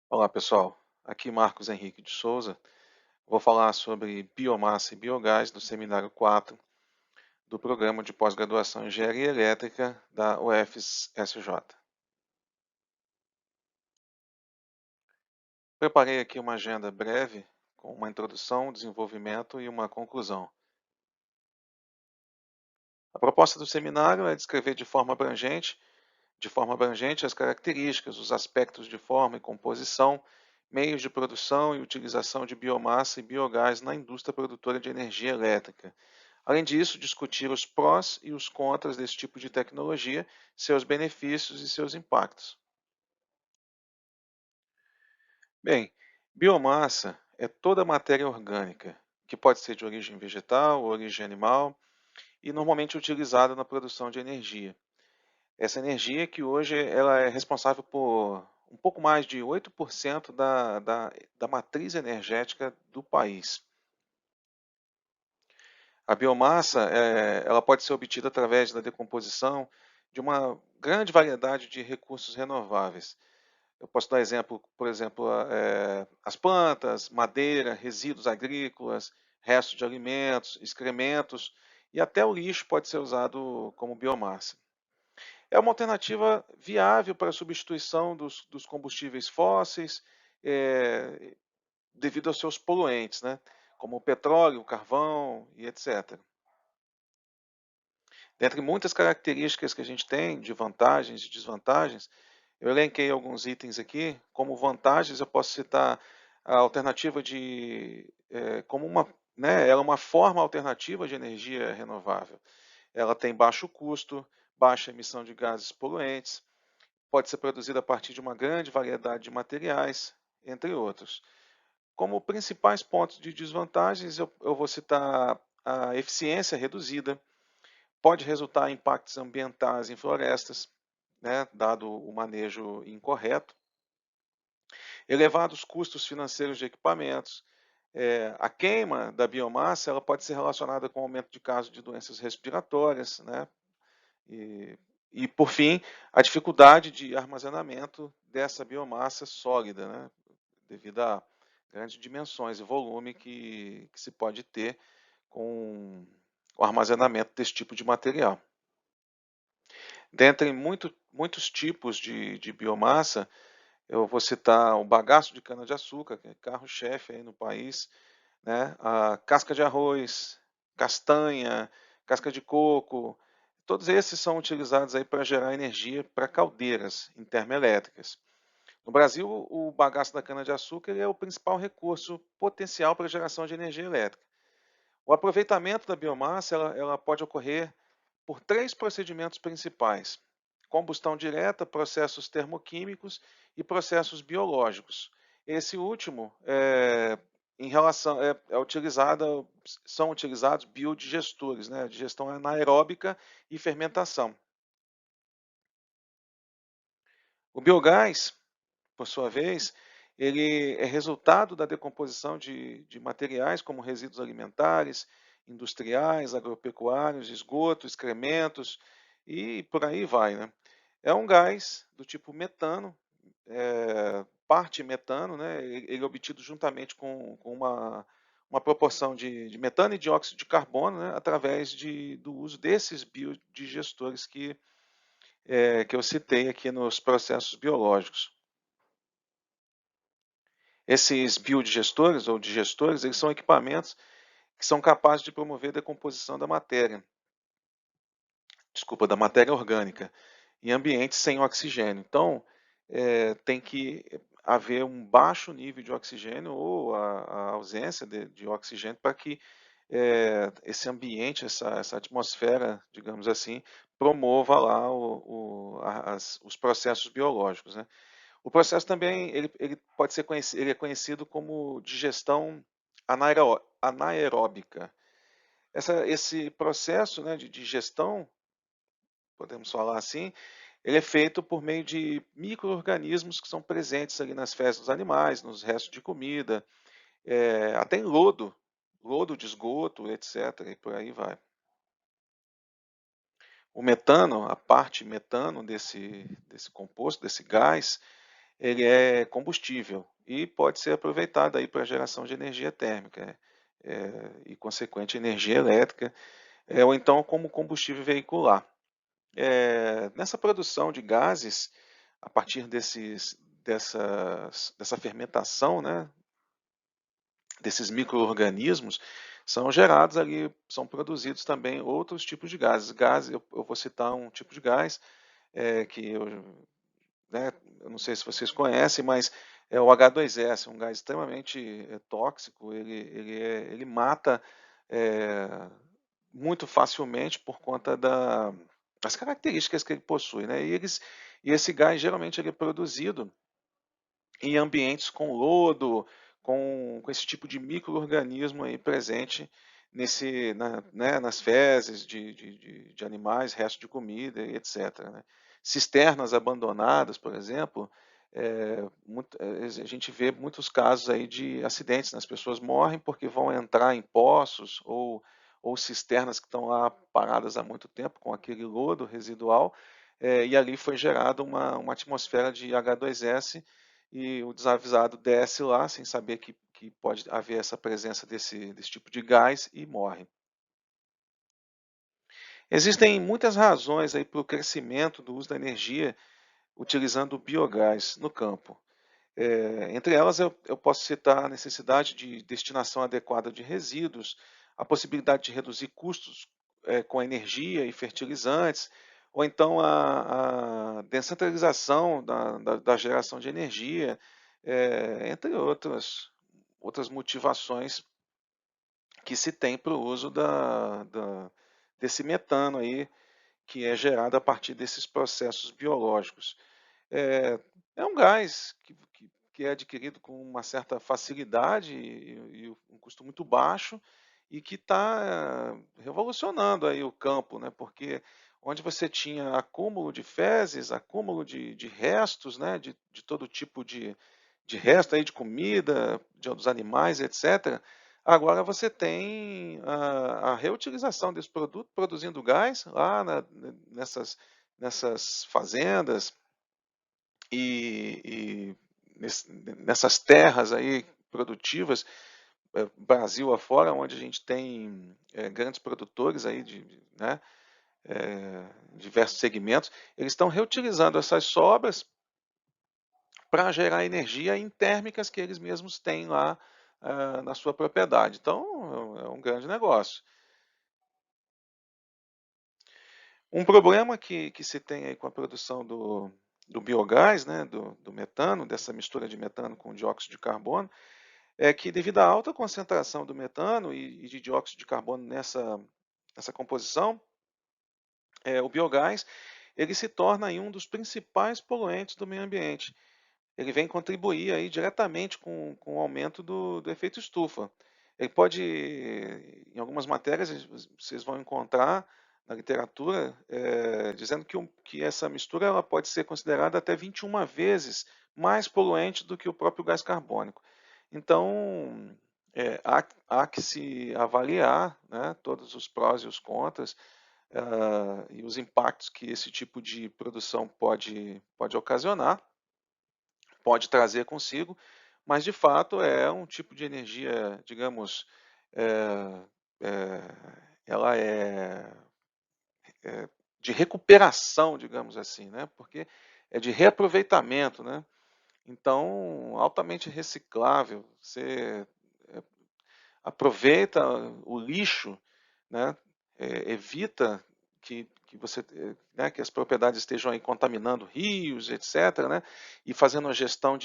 Olá, pessoal. Aqui Marcos Henrique de Souza. Vou falar sobre biomassa e biogás do seminário 4 do programa de pós-graduação em Engenharia Elétrica da UFSJ. Preparei aqui uma agenda breve com uma introdução, desenvolvimento e uma conclusão. A proposta do seminário é descrever de forma abrangente as características, os aspectos de forma e composição, meios de produção e utilização de biomassa e biogás na indústria produtora de energia elétrica. Além disso, discutir os prós e os contras desse tipo de tecnologia, seus benefícios e seus impactos. Bem, biomassa é toda matéria orgânica, que pode ser de origem vegetal ou origem animal e normalmente utilizada na produção de energia. Essa energia que hoje ela é responsável por um pouco mais de 8% da matriz energética do país. A biomassa, ela pode ser obtida através da decomposição de uma grande variedade de recursos renováveis. Eu posso dar exemplo, por exemplo, as plantas, madeira, resíduos agrícolas, restos de alimentos, excrementos e até o lixo pode ser usado como biomassa. É uma alternativa viável para a substituição dos combustíveis fósseis, eh, devido aos seus poluentes, né, como o petróleo, o carvão e etc. Dentre muitas características que a gente tem de vantagens e desvantagens, eu elenquei alguns itens aqui. Como vantagens, eu posso citar a alternativa como uma, né, ela é uma forma alternativa de energia renovável. Ela tem baixo custo, baixa emissão de gases poluentes, pode ser produzida a partir de uma grande variedade de materiais, entre outros. Como principais pontos de desvantagens, eu vou citar a eficiência reduzida, pode resultar em impactos ambientais em florestas, né, dado o manejo incorreto, elevados custos financeiros de equipamentos, a queima da biomassa ela pode ser relacionada com aumento de casos de doenças respiratórias, né, e, e por fim, a dificuldade de armazenamento dessa biomassa sólida, né, devido a grandes dimensões e volume que se pode ter com o armazenamento desse tipo de material. Dentre muitos tipos de biomassa, eu vou citar o bagaço de cana-de-açúcar, que é carro-chefe aí no país, né? A casca de arroz, castanha, casca de coco, todos esses são utilizados aí para gerar energia para caldeiras em termoelétricas. No Brasil, o bagaço da cana-de-açúcar é o principal recurso potencial para a geração de energia elétrica. O aproveitamento da biomassa ela pode ocorrer por três procedimentos principais: combustão direta, processos termoquímicos e processos biológicos. Esse último, em relação, são utilizados biodigestores, né, digestão anaeróbica e fermentação. O biogás, por sua vez, ele é resultado da decomposição de materiais como resíduos alimentares, industriais, agropecuários, esgoto, excrementos e por aí vai, né. É um gás do tipo metano, parte metano, né, ele é obtido juntamente com uma proporção de metano e dióxido de carbono, né, através do uso desses biodigestores que eu citei aqui nos processos biológicos. Esses biodigestores ou digestores, eles são equipamentos que são capazes de promover a decomposição da matéria orgânica, em ambientes sem oxigênio. Então, tem que haver um baixo nível de oxigênio ou a ausência de oxigênio para que esse ambiente, essa atmosfera, digamos assim, promova lá os processos biológicos, né? O processo também ele pode ser conhecido, ele é conhecido como digestão anaeróbica. Esse processo, né, de digestão, podemos falar assim, ele é feito por meio de micro-organismos que são presentes ali nas fezes dos animais, nos restos de comida, até em lodo de esgoto, etc. E por aí vai. O metano, a parte metano desse composto, desse gás, ele é combustível e pode ser aproveitado aí para geração de energia térmica, e consequente energia elétrica, ou então como combustível veicular. Nessa produção de gases, a partir dessa fermentação, né, desses micro-organismos, são gerados ali, são produzidos também outros tipos de gases. Gases, eu vou citar um tipo de gás, que eu, né, eu não sei se vocês conhecem, mas é o H2S, um gás extremamente tóxico, ele mata eh, muito facilmente por conta das características que ele possui, né? E esse gás geralmente ele é produzido em ambientes com lodo, com esse tipo de micro-organismo aí presente né, nas fezes de animais, restos de comida e etc, né. Cisternas abandonadas, por exemplo, a gente vê muitos casos aí de acidentes, né, as pessoas morrem porque vão entrar em poços ou cisternas que estão lá paradas há muito tempo com aquele lodo residual, e ali foi gerada uma atmosfera de H2S e o desavisado desce lá sem saber que pode haver essa presença desse tipo de gás e morre. Existem muitas razões aí para o crescimento do uso da energia utilizando o biogás no campo. Entre elas, eu posso citar a necessidade de destinação adequada de resíduos, a possibilidade de reduzir custos com energia e fertilizantes, ou então a descentralização da geração de energia, entre outras motivações que se tem para o uso desse metano aí, que é gerado a partir desses processos biológicos. É, é um gás que é adquirido com uma certa facilidade e um custo muito baixo e que está revolucionando aí o campo, né? Porque onde você tinha acúmulo de fezes, acúmulo de restos, né? De todo tipo de resto aí de comida, dos animais, etc. Agora você tem a reutilização desse produto produzindo gás lá nessas fazendas, e nessas terras aí produtivas, Brasil afora, onde a gente tem grandes produtores aí né, diversos segmentos, eles estão reutilizando essas sobras para gerar energia em térmicas que eles mesmos têm lá na sua propriedade. Então, é um grande negócio. Um problema que se tem aí com a produção do biogás, né, do metano, dessa mistura de metano com dióxido de carbono, é que devido à alta concentração do metano e de dióxido de carbono nessa composição, o biogás ele se torna aí um dos principais poluentes do meio ambiente. Ele vem contribuir aí diretamente com o aumento do efeito estufa. Ele pode, em algumas matérias, vocês vão encontrar na literatura, dizendo que essa mistura ela pode ser considerada até 21 vezes mais poluente do que o próprio gás carbônico. Então, há que se avaliar, né, todos os prós e os contras, e os impactos que esse tipo de produção pode ocasionar, pode trazer consigo, mas de fato é um tipo de energia, digamos, eh, ela é de recuperação, digamos assim, né? Porque é de reaproveitamento, né? Então, altamente reciclável. Você aproveita o lixo, né? Evita que você, né, que as propriedades estejam aí contaminando rios, etc., né? E fazendo a gestão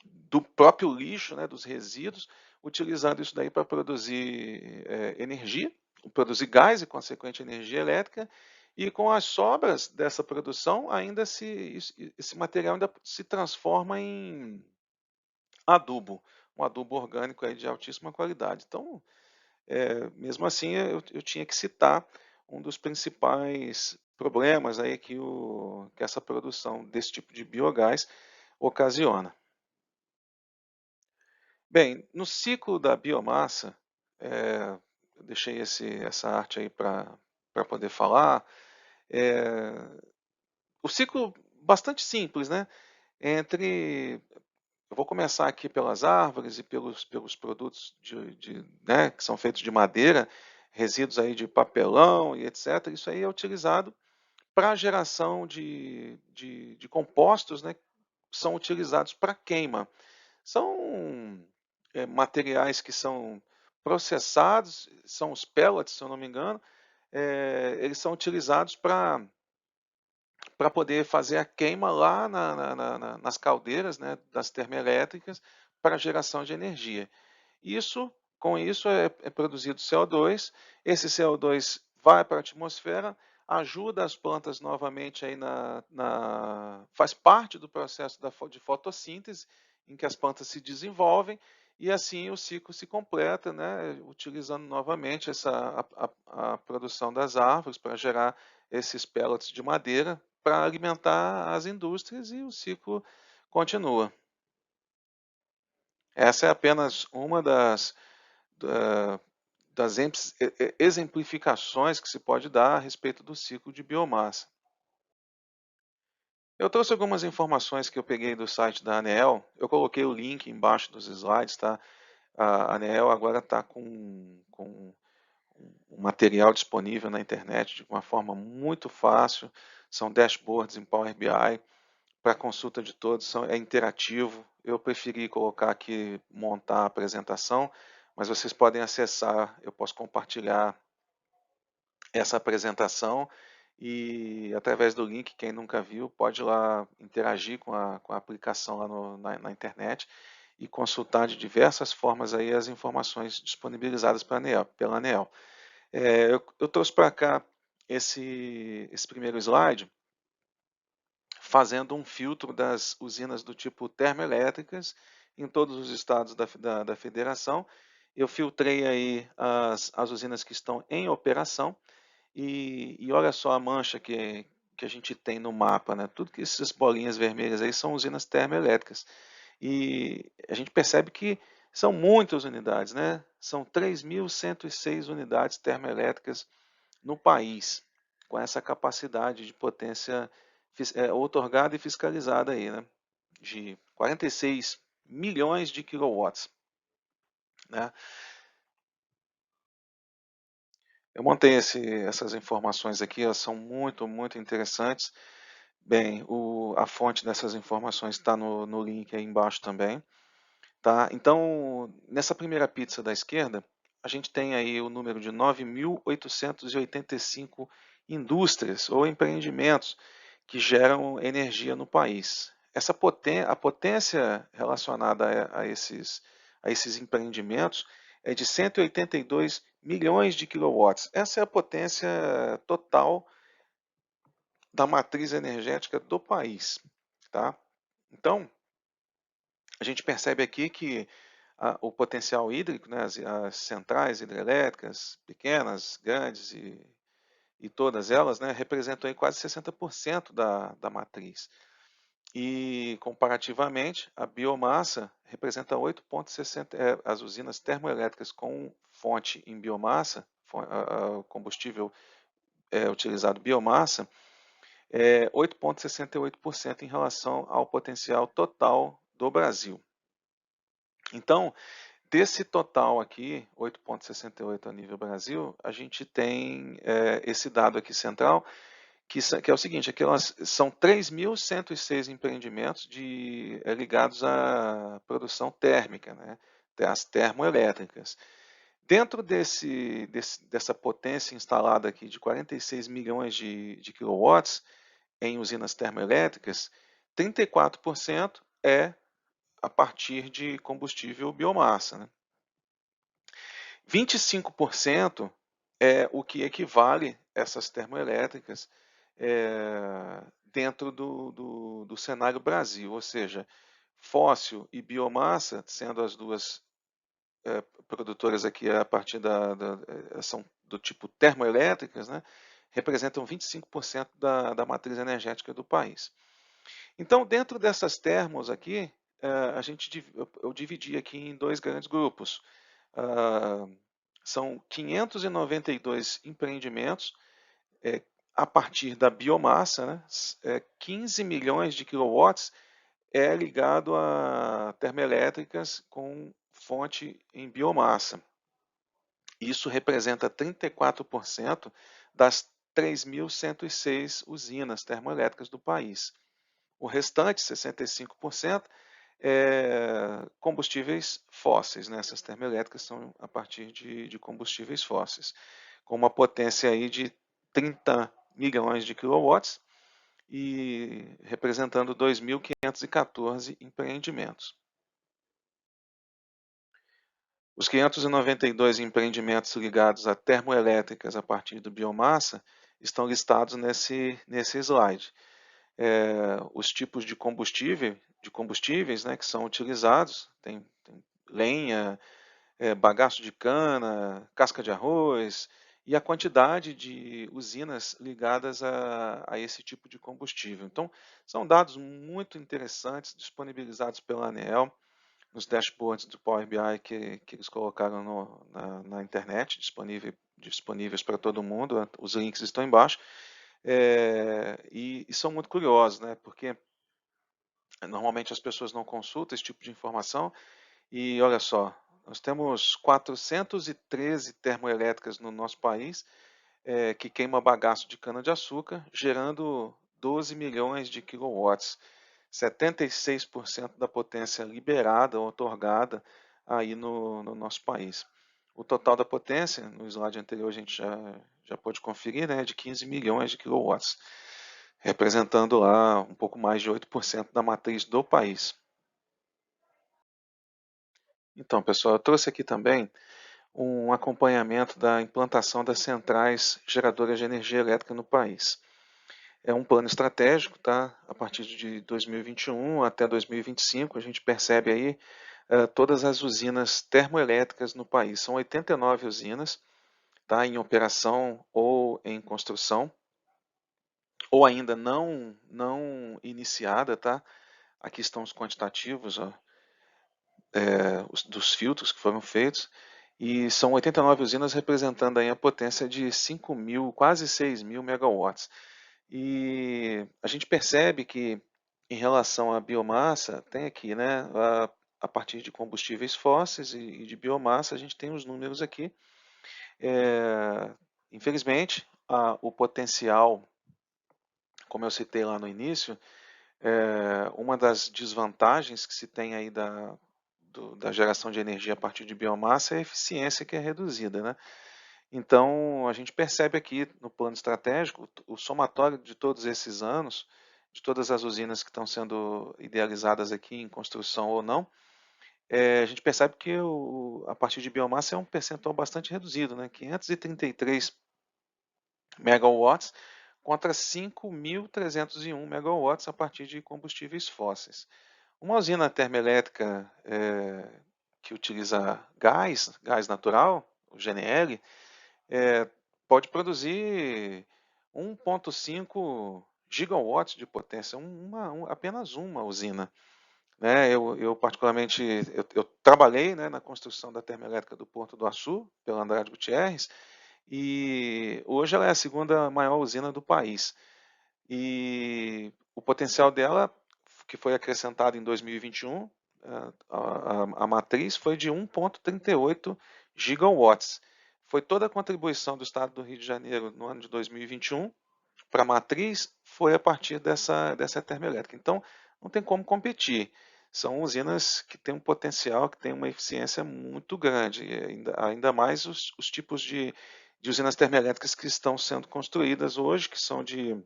do próprio lixo, né, dos resíduos, utilizando isso daí para produzir energia, produzir gás e, consequente, energia elétrica, e com as sobras dessa produção, esse material ainda se transforma em adubo, um adubo orgânico aí de altíssima qualidade. Então, mesmo assim, eu tinha que citar um dos principais problemas aí que essa produção desse tipo de biogás ocasiona. Bem, no ciclo da biomassa, eu deixei essa arte aí para poder falar. O ciclo bastante simples, né? entre eu vou começar aqui pelas árvores e pelos produtos né, que são feitos de madeira, resíduos aí de papelão e etc. Isso aí é utilizado para a geração de compostos, né, que são utilizados para queima. São materiais que são processados, são os pellets, se eu não me engano, eles são utilizados para poder fazer a queima lá nas caldeiras, né, das termoelétricas para geração de energia. Isso, com isso é produzido CO2, esse CO2 vai para a atmosfera, ajuda as plantas novamente aí faz parte do processo de fotossíntese, em que as plantas se desenvolvem, e assim o ciclo se completa, né, utilizando novamente a produção das árvores para gerar esses pellets de madeira para alimentar as indústrias e o ciclo continua. Essa é apenas uma da- das exemplificações que se pode dar a respeito do ciclo de biomassa. Eu trouxe algumas informações que eu peguei do site da ANEEL, eu coloquei o link embaixo dos slides, tá? A ANEEL agora está com um material disponível na internet de uma forma muito fácil, são dashboards em Power BI, para consulta de todos, é interativo. Eu preferi colocar aqui, montar a apresentação, mas vocês podem acessar, eu posso compartilhar essa apresentação e através do link, quem nunca viu, pode ir lá interagir com a aplicação lá na internet e consultar de diversas formas aí as informações disponibilizadas pela ANEEL. Eu trouxe para cá esse primeiro slide, fazendo um filtro das usinas do tipo termoelétricas em todos os estados da federação. Eu filtrei aí as usinas que estão em operação e olha só a mancha que a gente tem no mapa, né? Tudo que essas bolinhas vermelhas aí são usinas termoelétricas. E a gente percebe que são muitas unidades, né? São 3.106 unidades termoelétricas no país, com essa capacidade de potência outorgada e fiscalizada aí, né? De 46 milhões de quilowatts, né? Eu montei essas informações aqui, elas são muito interessantes. Bem, a fonte dessas informações está no link aí embaixo também. Tá? Então, nessa primeira pizza da esquerda, a gente tem aí o número de 9.885 indústrias ou empreendimentos que geram energia no país. A potência relacionada a esses empreendimentos é de 182 milhões de quilowatts. Essa é a potência total da matriz energética do país. Tá? Então, a gente percebe aqui que o potencial hídrico, né, as centrais hidrelétricas, pequenas, grandes e todas elas, né, representam aí quase 60% da matriz. E, comparativamente, a biomassa representa 8,60%, as usinas termoelétricas com fonte em biomassa, combustível utilizado biomassa, 8,68% em relação ao potencial total do Brasil. Então, desse total aqui, 8,68 a nível Brasil, a gente tem esse dado aqui central, que é o seguinte, aqui são 3.106 empreendimentos ligados à produção térmica, né, as termoelétricas. Dentro dessa potência instalada aqui de 46 milhões de quilowatts em usinas termoelétricas, 34% é a partir de combustível biomassa, né? 25% é o que equivale essas termoelétricas dentro do cenário Brasil, ou seja, fóssil e biomassa, sendo as duas produtoras aqui a partir são do tipo termoelétricas, né, representam 25% da matriz energética do país. Então, dentro dessas termos aqui, eu dividi aqui em dois grandes grupos. São 592 empreendimentos a partir da biomassa, né? 15 milhões de quilowatts é ligado a termoelétricas com fonte em biomassa. Isso representa 34% das 3.106 usinas termoelétricas do país. O restante, 65%, é combustíveis fósseis, né? Essas termoelétricas são a partir de combustíveis fósseis, com uma potência aí de 30 milhões de quilowatts e representando 2.514 empreendimentos. Os 592 empreendimentos ligados a termoelétricas a partir de biomassa estão listados nesse slide. Os tipos de combustíveis, né, que são utilizados, tem lenha, bagaço de cana, casca de arroz, e a quantidade de usinas ligadas a esse tipo de combustível. Então, são dados muito interessantes disponibilizados pela ANEEL nos dashboards do Power BI que eles colocaram na internet, disponíveis para todo mundo. Os links estão embaixo. E são muito curiosos, né? Porque normalmente as pessoas não consultam esse tipo de informação. E olha só, nós temos 413 termoelétricas no nosso país que queima bagaço de cana-de-açúcar, gerando 12 milhões de quilowatts, 76% da potência liberada ou otorgada aí no nosso país. O total da potência, no slide anterior a gente já pôde conferir, né, de 15 milhões de quilowatts, representando lá um pouco mais de 8% da matriz do país. Então, pessoal, eu trouxe aqui também um acompanhamento da implantação das centrais geradoras de energia elétrica no país. É um plano estratégico, tá? A partir de 2021 até 2025, a gente percebe aí todas as usinas termoelétricas no país. São 89 usinas, tá? Em operação ou em construção, ou ainda não iniciada, tá? Aqui estão os quantitativos, ó, dos filtros que foram feitos, e são 89 usinas representando aí a potência de 5.000, quase 6.000 megawatts. E a gente percebe que, em relação à biomassa, tem aqui, né, a partir de combustíveis fósseis e de biomassa, a gente tem os números aqui. Infelizmente, o potencial, como eu citei lá no início, uma das desvantagens que se tem aí da geração de energia a partir de biomassa é a eficiência que é reduzida, né? Então, a gente percebe aqui no plano estratégico o somatório de todos esses anos, de todas as usinas que estão sendo idealizadas aqui em construção ou não, a gente percebe que a partir de biomassa é um percentual bastante reduzido, né? 533 megawatts contra 5.301 megawatts a partir de combustíveis fósseis. Uma usina termoelétrica que utiliza gás natural, o GNL, pode produzir 1,5 gigawatts de potência, apenas uma usina. Né? Eu particularmente, eu trabalhei, né, na construção da termoelétrica do Porto do Açu, pela Andrade Gutierrez, e hoje ela é a segunda maior usina do país. E o potencial dela, que foi acrescentado em 2021, a matriz foi de 1,38 gigawatts. Foi toda a contribuição do Estado do Rio de Janeiro no ano de 2021 para a matriz, foi a partir dessa termoelétrica. Então, não tem como competir. São usinas que têm um potencial, que têm uma eficiência muito grande, e ainda mais os tipos de usinas termoelétricas que estão sendo construídas hoje, que são de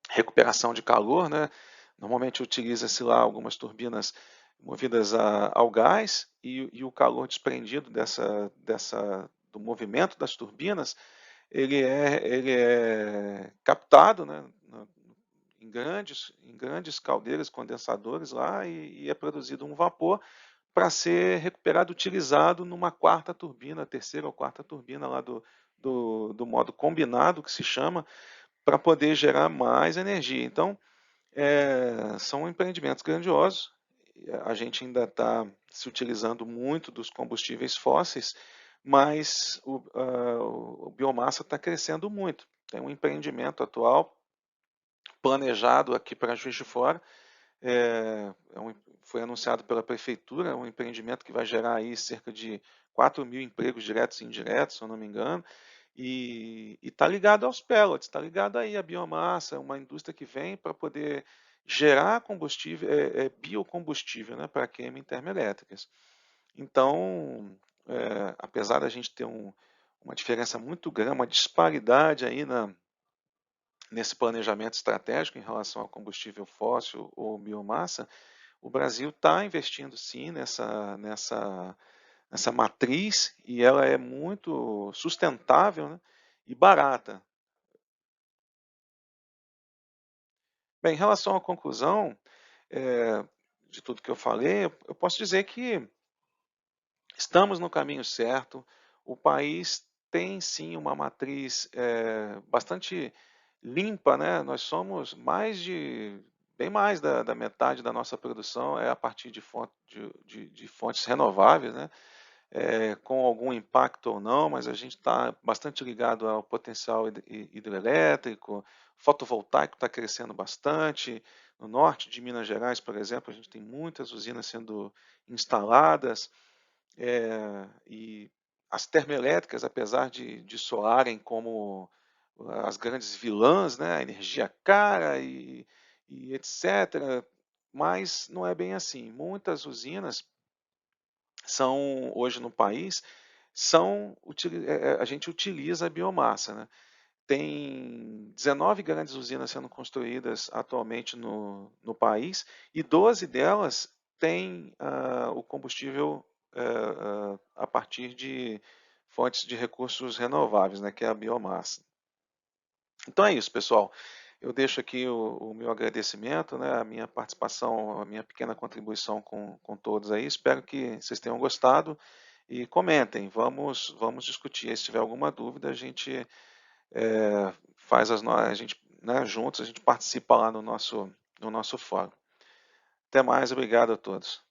recuperação de calor, né? Normalmente utiliza-se lá algumas turbinas movidas ao gás e o calor desprendido do movimento das turbinas, ele é captado, né, em grandes caldeiras condensadores lá e é produzido um vapor para ser recuperado, utilizado numa quarta turbina, terceira ou quarta turbina lá do modo combinado, que se chama, para poder gerar mais energia. Então, são empreendimentos grandiosos. A gente ainda está se utilizando muito dos combustíveis fósseis, mas o biomassa está crescendo muito. Tem um empreendimento atual planejado aqui para Juiz de Fora, Foi anunciado pela prefeitura, um empreendimento que vai gerar aí cerca de 4.000 empregos diretos e indiretos, se eu não me engano, e está ligado aos pellets, está ligado aí à biomassa, uma indústria que vem para poder gerar combustível, biocombustível, né, para queima em termoelétricas. Então, apesar da gente ter uma diferença muito grande, uma disparidade aí nesse planejamento estratégico em relação ao combustível fóssil ou biomassa, o Brasil está investindo sim nessa matriz e ela é muito sustentável, né, e barata. Bem, em relação à conclusão, de tudo que eu falei, eu posso dizer que estamos no caminho certo, o país tem sim uma matriz bastante limpa, né? Nós somos bem mais da metade da nossa produção é a partir de fontes renováveis, né? Com algum impacto ou não, mas a gente está bastante ligado ao potencial hidrelétrico, fotovoltaico está crescendo bastante. No norte de Minas Gerais, por exemplo, a gente tem muitas usinas sendo instaladas, e as termoelétricas, apesar de soarem como as grandes vilãs, né, a energia cara e etc., mas não é bem assim. Muitas usinas são, hoje no país, a gente utiliza a biomassa, né? Tem 19 grandes usinas sendo construídas atualmente no país e 12 delas têm o combustível a partir de fontes de recursos renováveis, né, que é a biomassa. Então é isso, pessoal. Eu deixo aqui o meu agradecimento, né, a minha participação, a minha pequena contribuição com todos aí. Espero que vocês tenham gostado e comentem. Vamos discutir. Se tiver alguma dúvida, a gente a gente, né, juntos, a gente participa lá no nosso fórum. Até mais, obrigado a todos.